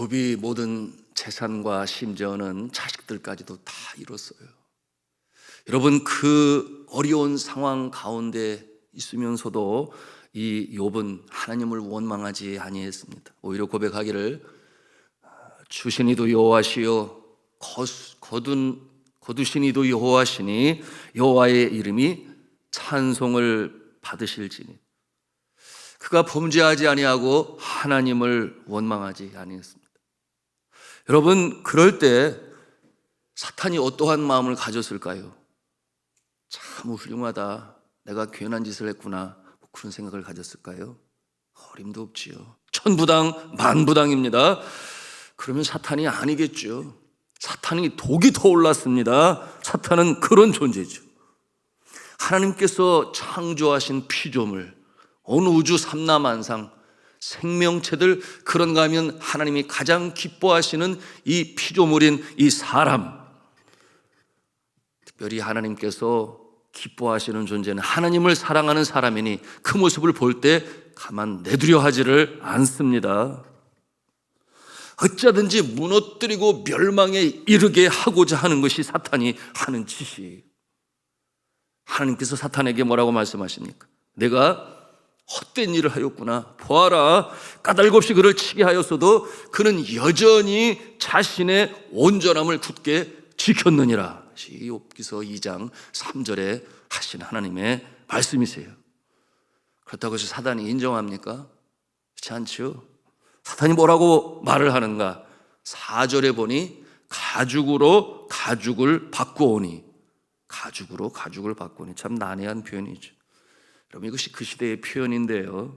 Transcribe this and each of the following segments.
욥이 모든 재산과 심지어는 자식들까지도 다 잃었어요. 여러분, 그 어려운 상황 가운데 있으면서도 이 욥은 하나님을 원망하지 아니했습니다. 오히려 고백하기를 주신 이도 여호와시요 거두신 이도 여호와시니 여호와의 이름이 찬송을 받으실지니. 그가 범죄하지 아니하고 하나님을 원망하지 아니했습니다. 여러분, 그럴 때 사탄이 어떠한 마음을 가졌을까요? 참 훌륭하다, 내가 괜한 짓을 했구나, 그런 생각을 가졌을까요? 어림도 없지요. 천부당 만부당입니다. 그러면 사탄이 아니겠죠. 사탄이 독이 더 올랐습니다. 사탄은 그런 존재죠. 하나님께서 창조하신 피조물, 어느 우주 삼라만상 생명체들, 그런가 하면 하나님이 가장 기뻐하시는 이 피조물인 이 사람, 특별히 하나님께서 기뻐하시는 존재는 하나님을 사랑하는 사람이니 그 모습을 볼 때 가만 내두려 하지를 않습니다. 어쩌든지 무너뜨리고 멸망에 이르게 하고자 하는 것이 사탄이 하는 짓이. 하나님께서 사탄에게 뭐라고 말씀하십니까? 내가 헛된 일을 하였구나. 보아라, 까닭없이 그를 치게 하였어도 그는 여전히 자신의 온전함을 굳게 지켰느니라. 욥기서 2장 3절에 하신 하나님의 말씀이세요. 그렇다고 해서 사탄이 인정합니까? 그렇지 않죠. 사탄이 뭐라고 말을 하는가? 4절에 보니 가죽으로 가죽을 바꾸오니. 가죽으로 가죽을 바꾸니. 참 난해한 표현이죠. 여러분, 이것이 그 시대의 표현인데요,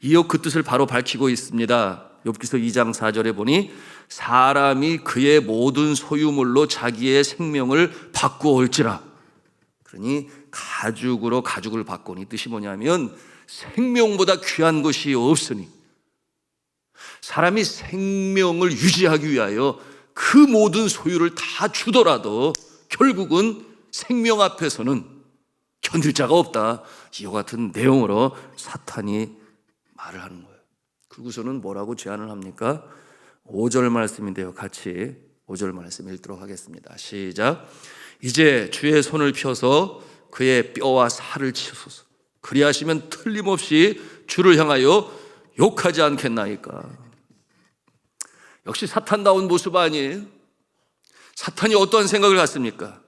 이어 그 뜻을 바로 밝히고 있습니다. 욥기서 2장 4절에 보니 사람이 그의 모든 소유물로 자기의 생명을 바꾸올지라. 그러니 가죽으로 가죽을 바꾸니 뜻이 뭐냐면 생명보다 귀한 것이 없으니, 사람이 생명을 유지하기 위하여 그 모든 소유를 다 주더라도 결국은 생명 앞에서는 견딜 자가 없다. 이와 같은 내용으로 사탄이 말을 하는 거예요. 그리고서는 뭐라고 제안을 합니까? 5절 말씀인데요, 같이 5절 말씀 읽도록 하겠습니다. 시작. 이제 주의 손을 펴서 그의 뼈와 살을 치소서. 그리하시면 틀림없이 주를 향하여 욕하지 않겠나이까. 역시 사탄다운 모습 아니에요? 사탄이 어떠한 생각을 갖습니까?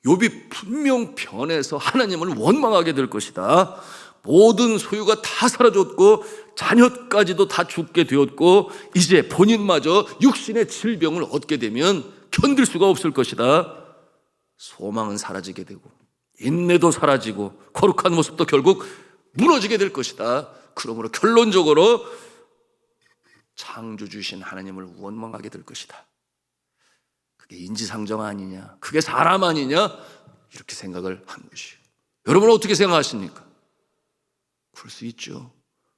욥이 분명 변해서 하나님을 원망하게 될 것이다. 모든 소유가 다 사라졌고 자녀까지도 다 죽게 되었고 이제 본인마저 육신의 질병을 얻게 되면 견딜 수가 없을 것이다. 소망은 사라지게 되고 인내도 사라지고 거룩한 모습도 결국 무너지게 될 것이다. 그러므로 결론적으로 창조주신 하나님을 원망하게 될 것이다. 그게 인지상정 아니냐, 그게 사람 아니냐, 이렇게 생각을 한 것이에요. 여러분은 어떻게 생각하십니까? 그럴 수 있죠.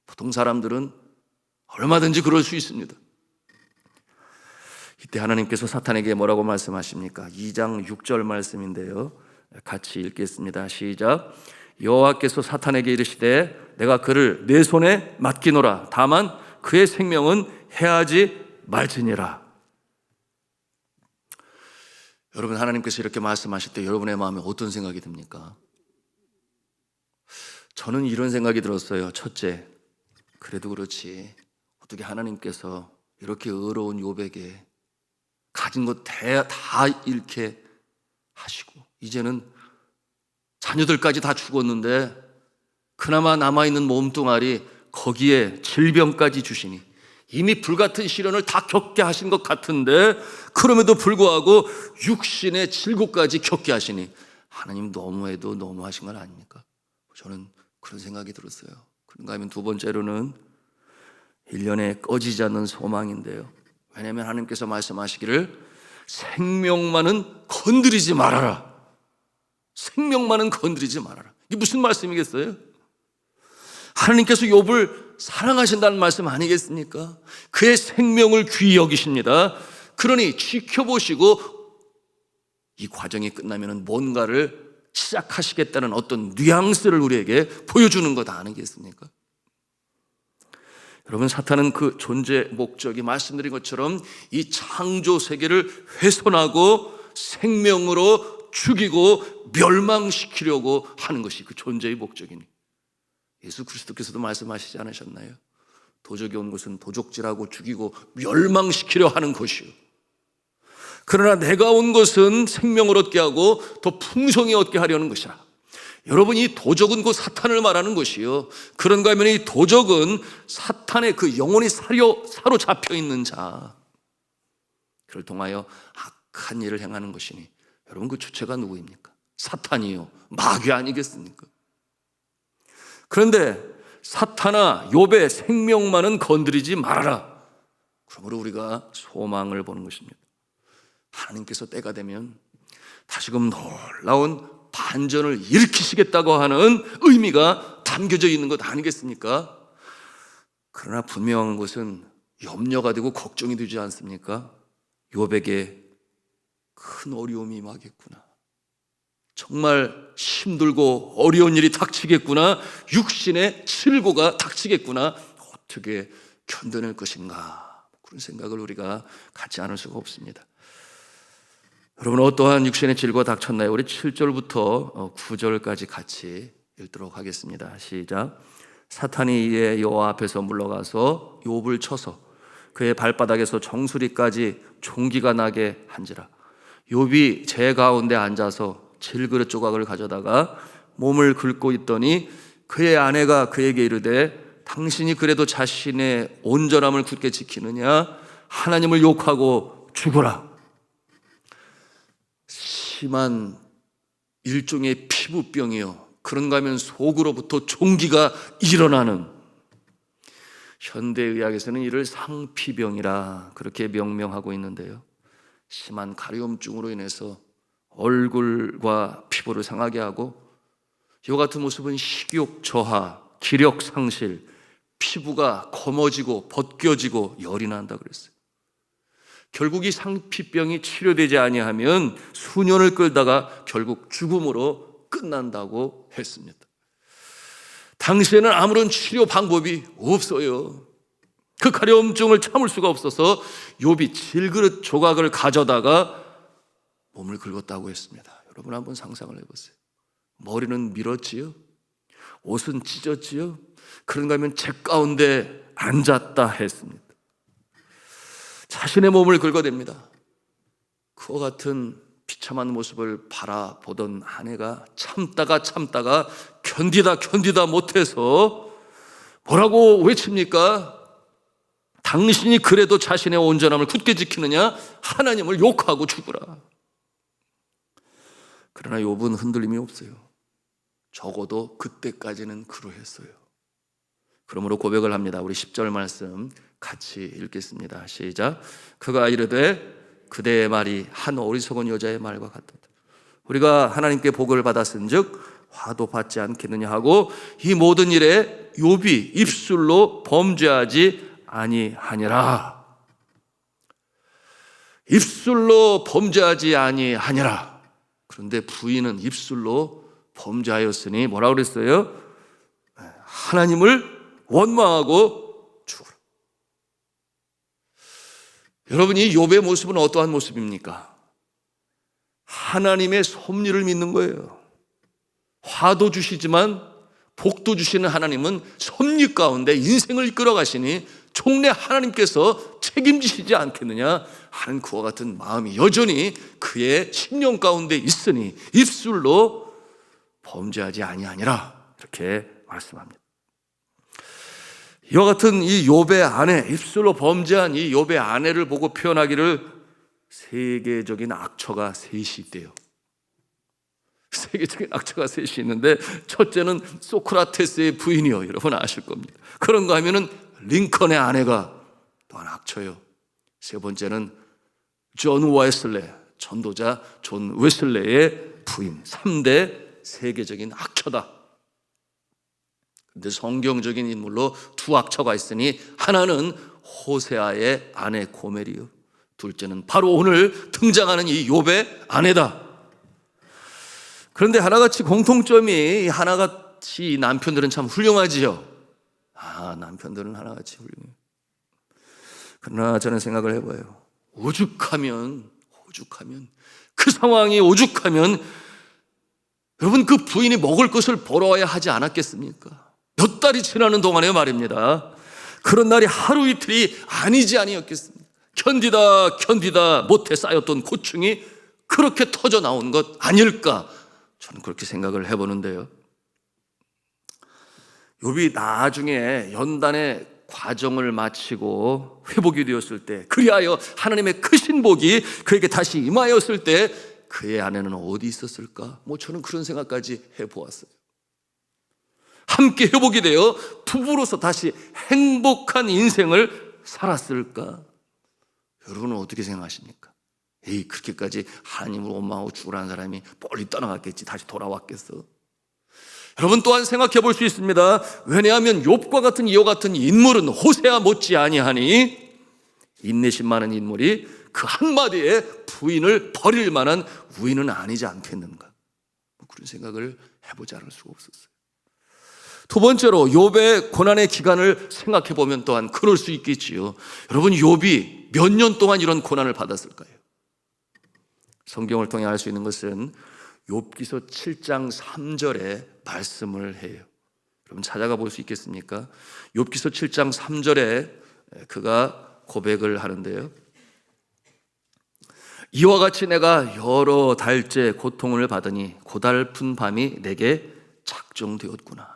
보통 사람들은 얼마든지 그럴 수 있습니다. 이때 하나님께서 사탄에게 뭐라고 말씀하십니까? 2장 6절 말씀인데요, 같이 읽겠습니다. 시작. 여호와께서 사탄에게 이르시되 내가 그를 내 손에 맡기노라. 다만 그의 생명은 해하지 말지니라. 여러분, 하나님께서 이렇게 말씀하실 때 여러분의 마음에 어떤 생각이 듭니까? 저는 이런 생각이 들었어요. 첫째, 그래도 그렇지 어떻게 하나님께서 이렇게 의로운 욥에게 가진 것 다 잃게 하시고 이제는 자녀들까지 다 죽었는데 그나마 남아있는 몸뚱아리 거기에 질병까지 주시니 이미 불같은 시련을 다 겪게 하신 것 같은데 그럼에도 불구하고 육신의 질고까지 겪게 하시니 하나님 너무해도 너무하신 건 아닙니까? 저는 그런 생각이 들었어요. 그런가 하면 두 번째로는 1년에 꺼지지 않는 소망인데요, 왜냐하면 하나님께서 말씀하시기를 생명만은 건드리지 말아라. 생명만은 건드리지 말아라. 이게 무슨 말씀이겠어요? 하나님께서 욥을 사랑하신다는 말씀 아니겠습니까? 그의 생명을 귀히 여기십니다. 그러니 지켜보시고 이 과정이 끝나면 뭔가를 시작하시겠다는 어떤 뉘앙스를 우리에게 보여주는 것 아니겠습니까? 여러분, 사탄은 그 존재 목적이 말씀드린 것처럼 이 창조 세계를 훼손하고 생명으로 죽이고 멸망시키려고 하는 것이 그 존재의 목적이니, 예수 그리스도께서도 말씀하시지 않으셨나요? 도적이 온 것은 도적질하고 죽이고 멸망시키려 하는 것이요, 그러나 내가 온 것은 생명을 얻게 하고 더 풍성히 얻게 하려는 것이라. 여러분, 이 도적은 곧 사탄을 말하는 것이요, 그런가 하면 이 도적은 사탄의 그 영혼이 사로잡혀 있는 자, 그를 통하여 악한 일을 행하는 것이니, 여러분, 그 주체가 누구입니까? 사탄이요, 마귀 아니겠습니까? 그런데 사탄아, 욥의 생명만은 건드리지 말아라. 그러므로 우리가 소망을 보는 것입니다. 하나님께서 때가 되면 다시금 놀라운 반전을 일으키시겠다고 하는 의미가 담겨져 있는 것 아니겠습니까? 그러나 분명한 것은 염려가 되고 걱정이 되지 않습니까? 욥에게 큰 어려움이 임하겠구나, 정말 힘들고 어려운 일이 닥치겠구나, 육신의 칠고가 닥치겠구나, 어떻게 견뎌낼 것인가, 그런 생각을 우리가 갖지 않을 수가 없습니다. 여러분, 어떠한 육신의 질고가 닥쳤나요? 우리 7절부터 9절까지 같이 읽도록 하겠습니다. 시작. 사탄이 이에 여호와 앞에서 물러가서 욥을 쳐서 그의 발바닥에서 정수리까지 종기가 나게 한지라. 욥이 재 가운데 앉아서 질그릇 조각을 가져다가 몸을 긁고 있더니 그의 아내가 그에게 이르되, 당신이 그래도 자신의 온전함을 굳게 지키느냐? 하나님을 욕하고 죽어라. 심한 일종의 피부병이요, 그런가 하면 속으로부터 종기가 일어나는, 현대의학에서는 이를 상피병이라 그렇게 명명하고 있는데요, 심한 가려움증으로 인해서 얼굴과 피부를 상하게 하고, 이와 같은 모습은 식욕 저하, 기력 상실, 피부가 검어지고 벗겨지고 열이 난다 그랬어요. 결국 이 상피병이 치료되지 아니하면 수년을 끌다가 결국 죽음으로 끝난다고 했습니다. 당시에는 아무런 치료 방법이 없어요. 그 가려움증을 참을 수가 없어서 욥이 질그릇 조각을 가져다가 몸을 긁었다고 했습니다. 여러분, 한번 상상을 해보세요. 머리는 밀었지요, 옷은 찢었지요, 그런가 하면 재 가운데 앉았다 했습니다. 자신의 몸을 긁어댑니다. 그와 같은 비참한 모습을 바라보던 아내가 참다가 견디다 못해서 뭐라고 외칩니까? 당신이 그래도 자신의 온전함을 굳게 지키느냐? 하나님을 욕하고 죽으라. 그러나 욥은 흔들림이 없어요. 적어도 그때까지는 그러했어요. 그러므로 고백을 합니다. 우리 10절 말씀 같이 읽겠습니다. 시작. 그가 이르되 그대의 말이 한 어리석은 여자의 말과 같도다. 우리가 하나님께 복을 받았은즉 화도 받지 않겠느냐 하고, 이 모든 일에 욥이 입술로 범죄하지 아니하니라. 입술로 범죄하지 아니하니라. 그런데 부인은 입술로 범죄하였으니 뭐라고 그랬어요? 하나님을 원망하고 죽으라. 여러분, 이 욥의 모습은 어떠한 모습입니까? 하나님의 섭리를 믿는 거예요. 화도 주시지만 복도 주시는 하나님은 섭리 가운데 인생을 이끌어 가시니 총내 하나님께서 책임지시지 않겠느냐 하는 그와 같은 마음이 여전히 그의 심령 가운데 있으니 입술로 범죄하지 아니하니라, 이렇게 말씀합니다. 이와 같은 이 욥의 아내, 입술로 범죄한 이 욥의 아내를 보고 표현하기를 세계적인 악처가 셋이 있대요. 세계적인 악처가 셋이 있는데, 첫째는 소크라테스의 부인이요, 여러분 아실 겁니다. 그런가 하면은 링컨의 아내가 또한 악처요. 세 번째는 존 웨슬레, 전도자 존 웨슬레의 부인. 3대 세계적인 악처다. 그런데 성경적인 인물로 두 악처가 있으니, 하나는 호세아의 아내 고멜이요, 둘째는 바로 오늘 등장하는 이 욥의 아내다. 그런데 하나같이 공통점이, 하나같이 남편들은 참 훌륭하지요. 남편들은 하나같이 훌륭해요. 그러나 저는 생각을 해봐요. 오죽하면 그 상황이 오죽하면 여러분 그 부인이 먹을 것을 벌어와야 하지 않았겠습니까? 몇 달이 지나는 동안에 말입니다. 그런 날이 하루 이틀이 아니지 아니었겠습니까? 견디다 못해 쌓였던 고충이 그렇게 터져 나온 것 아닐까? 저는 그렇게 생각을 해보는데요. 욥이 나중에 연단의 과정을 마치고 회복이 되었을 때, 그리하여 하나님의 크신 복이 그에게 다시 임하였을 때 그의 아내는 어디 있었을까? 저는 그런 생각까지 해보았어요. 함께 회복이 되어 부부로서 다시 행복한 인생을 살았을까? 여러분은 어떻게 생각하십니까? 그렇게까지 하나님을 원망하고 죽으라는 사람이 멀리 떠나갔겠지, 다시 돌아왔겠어? 여러분 또한 생각해 볼 수 있습니다. 왜냐하면 욥과 같은 이와 같은 인물은 호세아 못지 아니하니 인내심 많은 인물이 그 한마디에 부인을 버릴 만한 우인은 아니지 않겠는가? 그런 생각을 해보지 않을 수가 없었어요. 두 번째로 욥의 고난의 기간을 생각해 보면 또한 그럴 수 있겠지요. 여러분 욥이 몇 년 동안 이런 고난을 받았을까요? 성경을 통해 알 수 있는 것은 욥기서 7장 3절에 말씀을 해요. 여러분 찾아가 볼 수 있겠습니까? 욥기서 7장 3절에 그가 고백을 하는데요. 이와 같이 내가 여러 달째 고통을 받으니 고달픈 밤이 내게 작정되었구나.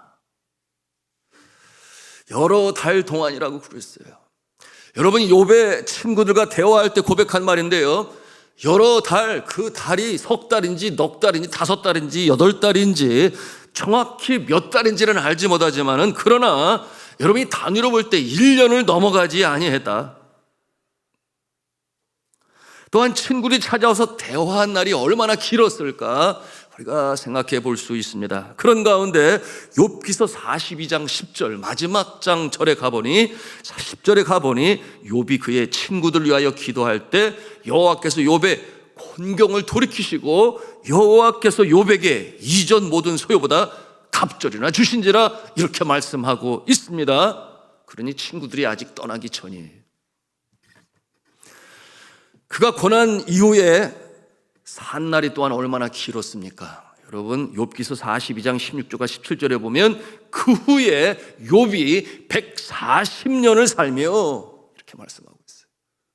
여러 달 동안이라고 그랬어요. 여러분이 욥의 친구들과 대화할 때 고백한 말인데요. 여러 달, 그 달이 석 달인지 넉 달인지 다섯 달인지 여덟 달인지 정확히 몇 달인지는 알지 못하지만은 그러나 여러분이 단위로 볼 때 1년을 넘어가지 아니했다. 또한 친구들이 찾아와서 대화한 날이 얼마나 길었을까 우리가 생각해 볼 수 있습니다. 그런 가운데 욥기서 42장 10절 마지막 장 절에 가보니 10절에 가보니 욥이 그의 친구들을 위하여 기도할 때 여호와께서 욥의 곤경을 돌이키시고 여호와께서 욥에게 이전 모든 소요보다 갑절이나 주신지라 이렇게 말씀하고 있습니다. 그러니 친구들이 아직 떠나기 전이에요. 그가 고난 이후에 산 날이 또한 얼마나 길었습니까? 여러분 욥기서 42장 16절과 17절에 보면 그 후에 욥이 140년을 살며 이렇게 말씀하고 있어요.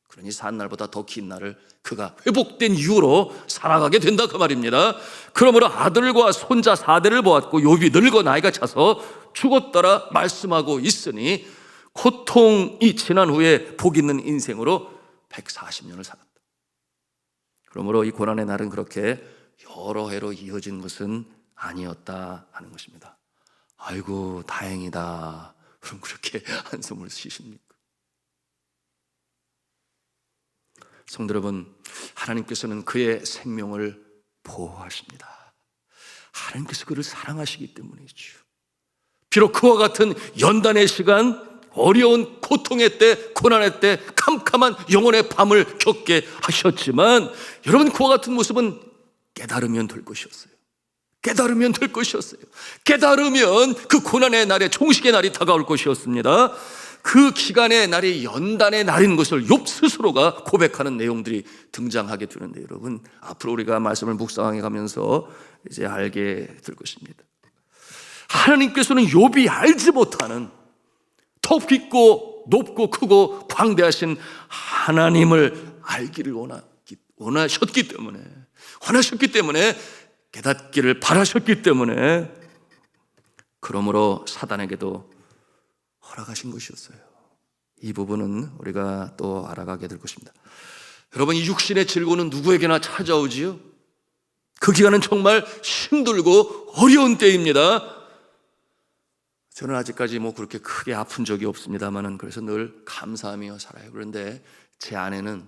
그러니 산 날보다 더 긴 날을 그가 회복된 이후로 살아가게 된다 그 말입니다. 그러므로 아들과 손자 4대를 보았고 욥이 늙어 나이가 차서 죽었더라 말씀하고 있으니 고통이 지난 후에 복 있는 인생으로 140년을 살았다. 그러므로 이 고난의 날은 그렇게 여러 해로 이어진 것은 아니었다 하는 것입니다. 아이고 다행이다. 그럼 그렇게 한숨을 쉬십니까? 성도 여러분, 하나님께서는 그의 생명을 보호하십니다. 하나님께서 그를 사랑하시기 때문이죠. 비록 그와 같은 연단의 시간, 어려운 고통의 때, 고난의 때 캄캄한 영혼의 밤을 겪게 하셨지만 여러분 그와 같은 모습은 깨달으면 될 것이었어요. 깨달으면 될 것이었어요. 깨달으면 그 고난의 날에 종식의 날이 다가올 것이었습니다. 그 기간의 날이 연단의 날인 것을 욥 스스로가 고백하는 내용들이 등장하게 되는데 여러분 앞으로 우리가 말씀을 묵상해 가면서 이제 알게 될 것입니다. 하나님께서는 욥이 알지 못하는 더 깊고 높고 크고 광대하신 하나님을 알기를 원하셨기 때문에 깨닫기를 바라셨기 때문에 그러므로 사단에게도 허락하신 것이었어요. 이 부분은 우리가 또 알아가게 될 것입니다. 여러분 이 육신의 질고는 누구에게나 찾아오지요. 그 기간은 정말 힘들고 어려운 때입니다. 저는 아직까지 그렇게 크게 아픈 적이 없습니다만은 그래서 늘 감사하며 살아요. 그런데 제 아내는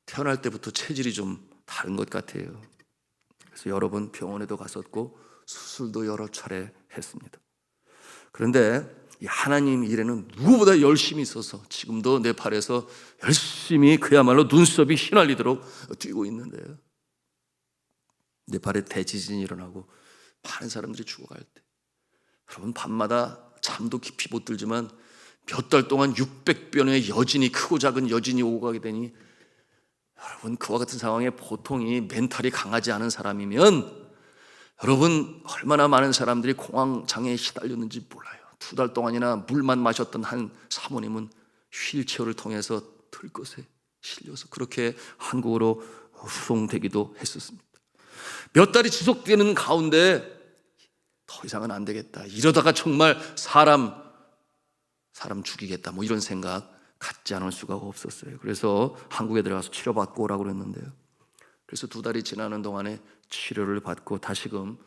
태어날 때부터 체질이 좀 다른 것 같아요. 그래서 여러 번 병원에도 갔었고 수술도 여러 차례 했습니다. 그런데 이 하나님 일에는 누구보다 열심히 있어서 지금도 내 팔에서 열심히 그야말로 눈썹이 휘날리도록 뛰고 있는데요. 내 팔에 대지진이 일어나고 많은 사람들이 죽어갈 때 여러분 밤마다 잠도 깊이 못 들지만 몇 달 동안 600변의 여진이, 크고 작은 여진이 오고 가게 되니, 여러분, 그와 같은 상황에 보통 이 멘탈이 강하지 않은 사람이면 여러분 얼마나 많은 사람들이 공황장애에 시달렸는지 몰라요. 2달 동안이나 물만 마셨던 한 사모님은 휠체어를 통해서 들것에 실려서 그렇게 한국으로 후송되기도 했었습니다. 몇 달이 지속되는 가운데 더 이상은 안 되겠다, 이러다가 정말 사람 죽이겠다, 뭐 이런 생각 갖지 않을 수가 없었어요. 그래서 한국에 들어가서 치료받고 오라고 그랬는데요. 그래서 2달이 지나는 동안에 치료를 받고 다시금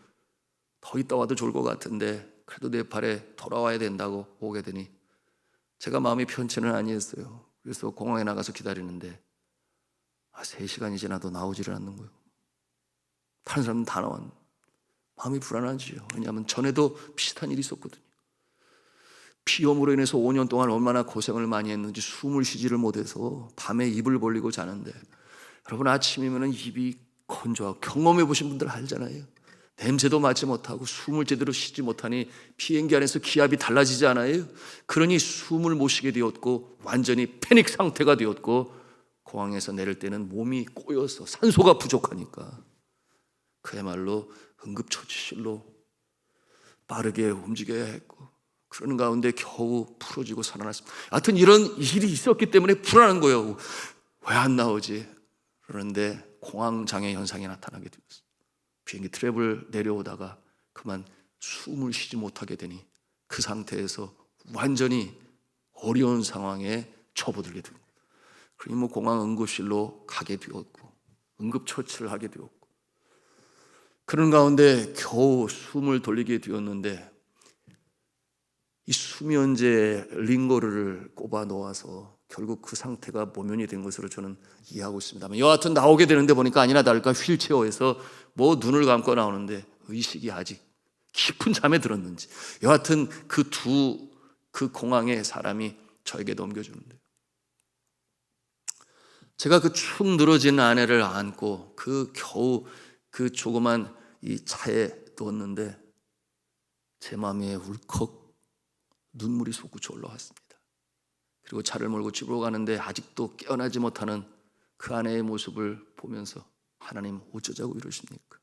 더 있다 와도 좋을 것 같은데 그래도 네팔에 돌아와야 된다고 오게 되니 제가 마음이 편치는 아니었어요. 그래서 공항에 나가서 기다리는데 3시간이 지나도 나오지를 않는 거예요. 다른 사람은 다 나왔는데 마음이 불안하지요. 왜냐하면 전에도 비슷한 일이 있었거든요. 비염으로 인해서 5년 동안 얼마나 고생을 많이 했는지 숨을 쉬지를 못해서 밤에 입을 벌리고 자는데, 여러분 아침이면 입이 건조하고, 경험해 보신 분들 알잖아요. 냄새도 맡지 못하고 숨을 제대로 쉬지 못하니 비행기 안에서 기압이 달라지지 않아요? 그러니 숨을 못 쉬게 되었고 완전히 패닉 상태가 되었고, 공항에서 내릴 때는 몸이 꼬여서 산소가 부족하니까 그야말로 응급처치실로 빠르게 움직여야 했고, 그러는 가운데 겨우 풀어지고 살아났습니다. 하여튼 이런 일이 있었기 때문에 불안한 거예요. 왜 안 나오지? 그런데 공황장애 현상이 나타나게 되었어요. 비행기 트랩을 내려오다가 그만 숨을 쉬지 못하게 되니 그 상태에서 완전히 어려운 상황에 접어들게 됩니다. 그러니 뭐 공항 응급실로 가게 되었고 응급처치를 하게 되었고, 그런 가운데 겨우 숨을 돌리게 되었는데 이 수면제 링거를 꼽아 놓아서 결국 그 상태가 모면이 된 것으로 저는 이해하고 있습니다만, 여하튼 나오게 되는데 보니까 아니나 다를까 휠체어에서 뭐 눈을 감고 나오는데 의식이 아직 깊은 잠에 들었는지, 여하튼 그 공항에 사람이 저에게 넘겨주는데요. 제가 그 축 늘어진 아내를 안고 겨우 그 조그만 이 차에 누웠는데 제 마음에 울컥 눈물이 솟구쳐 올라왔습니다. 그리고 차를 몰고 집으로 가는데 아직도 깨어나지 못하는 그 아내의 모습을 보면서, 하나님 어쩌자고 이러십니까?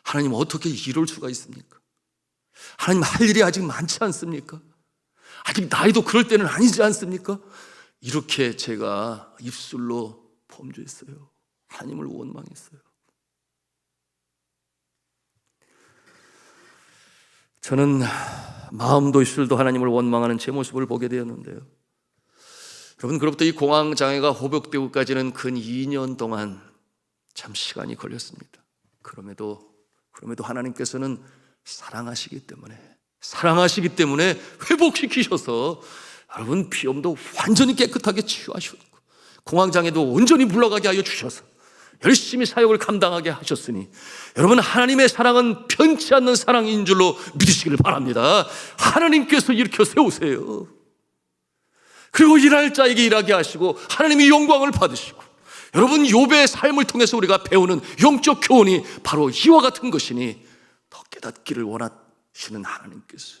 하나님 어떻게 이럴 수가 있습니까? 하나님 할 일이 아직 많지 않습니까? 아직 나이도 그럴 때는 아니지 않습니까? 이렇게 제가 입술로 범죄했어요. 하나님을 원망했어요. 저는 마음도 입술도 하나님을 원망하는 제 모습을 보게 되었는데요. 여러분, 그로부터 이 공황장애가 호복되고까지는 근 2년 동안 참 시간이 걸렸습니다. 그럼에도 하나님께서는 사랑하시기 때문에 회복시키셔서 여러분 비염도 완전히 깨끗하게 치유하셨고 공황장애도 온전히 물러가게 하여 주셔서 열심히 사역을 감당하게 하셨으니, 여러분 하나님의 사랑은 변치 않는 사랑인 줄로 믿으시기를 바랍니다. 하나님께서 일으켜 세우세요. 그리고 일할 자에게 일하게 하시고 하나님이 영광을 받으시고, 여러분 욥의 삶을 통해서 우리가 배우는 영적 교훈이 바로 이와 같은 것이니 더 깨닫기를 원하시는 하나님께서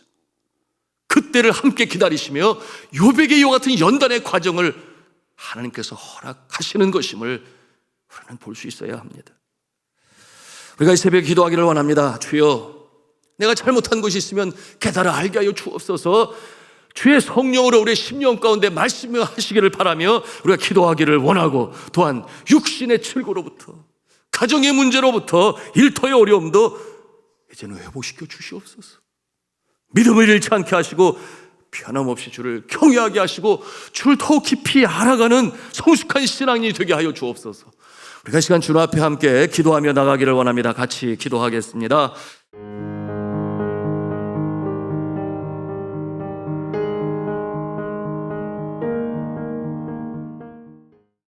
그때를 함께 기다리시며 욥에게 이와 같은 연단의 과정을 하나님께서 허락하시는 것임을 우리는 볼 수 있어야 합니다. 우리가 이 새벽에 기도하기를 원합니다. 주여, 내가 잘못한 것이 있으면 깨달아 알게 하여 주옵소서. 주의 성령으로 우리의 심령 가운데 말씀하시기를 바라며 우리가 기도하기를 원하고, 또한 육신의 출고로부터, 가정의 문제로부터, 일터의 어려움도 이제는 회복시켜 주시옵소서. 믿음을 잃지 않게 하시고 변함없이 주를 경외하게 하시고 주를 더욱 깊이 알아가는 성숙한 신앙이 되게 하여 주옵소서. 우리가 이 시간 주님 앞에 함께 기도하며 나가기를 원합니다. 같이 기도하겠습니다.